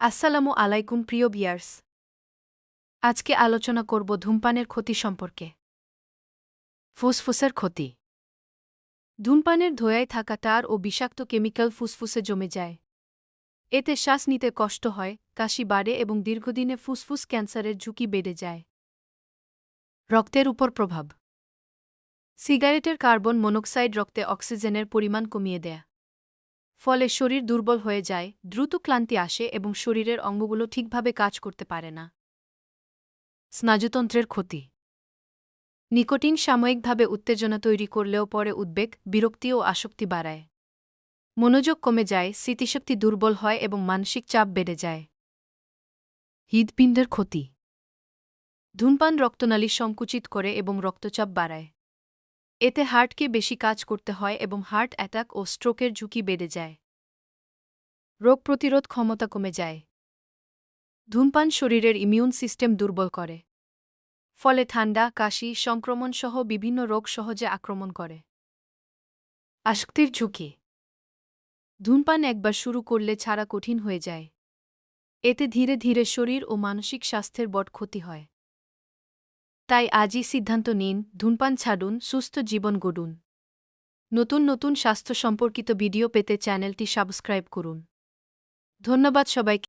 আসসালামু আলাইকুম প্রিয় ভিউয়ার্স। আজকে আলোচনা করব ধূমপানের ক্ষতি সম্পর্কে। ফুসফুসের ক্ষতি। ধূমপানের ধোঁয়ায় থাকা টার ও বিষাক্ত কেমিক্যাল ফুসফুসে জমে যায়। এতে শ্বাস নিতে কষ্ট হয়, কাশি বাড়ে এবং দীর্ঘদিনে ফুসফুস ক্যান্সারের ঝুঁকি বেড়ে যায়। রক্তের উপর প্রভাব। সিগারেটের কার্বন মনোক্সাইড রক্তে অক্সিজেনের পরিমাণ কমিয়ে দেয়। ফলে শরীর দুর্বল হয়ে যায়, দ্রুত ক্লান্তি আসে এবং শরীরের অঙ্গগুলো ঠিকভাবে কাজ করতে পারে না। স্নায়ুতন্ত্রের ক্ষতি। নিকোটিন সাময়িকভাবে উত্তেজনা তৈরি করলেও পরে উদ্বেগ, বিরক্তি ও আসক্তি বাড়ায়। মনোযোগ কমে যায়, স্মৃতিশক্তি দুর্বল হয় এবং মানসিক চাপ বেড়ে যায়। হৃদপিণ্ডের ক্ষতি। ধূমপান রক্তনালী সংকুচিত করে এবং রক্তচাপ বাড়ায়। এতে হার্টকে বেশি কাজ করতে হয় এবং হার্ট অ্যাটাক ও স্ট্রোকের ঝুঁকি বেড়ে যায়। রোগ প্রতিরোধ ক্ষমতা কমে যায়। ধূমপান শরীরের ইমিউন সিস্টেম দুর্বল করে। ফলে ঠান্ডা, কাশি, সংক্রমণ সহ বিভিন্ন রোগ সহজে আক্রমণ করে। আসক্তির ঝুঁকি। ধূমপান একবার শুরু করলে ছাড়া কঠিন হয়ে যায়। এতে ধীরে ধীরে শরীর ও মানসিক স্বাস্থ্যের বড় ক্ষতি হয়। তাই আজই সিদ্ধান্ত নিন, ধূমপান ছাড়ুন, সুস্থ জীবন গড়ুন। নতুন নতুন স্বাস্থ্য সম্পর্কিত ভিডিও পেতে চ্যানেলটি সাবস্ক্রাইব করুন। ধন্যবাদ সবাইকে।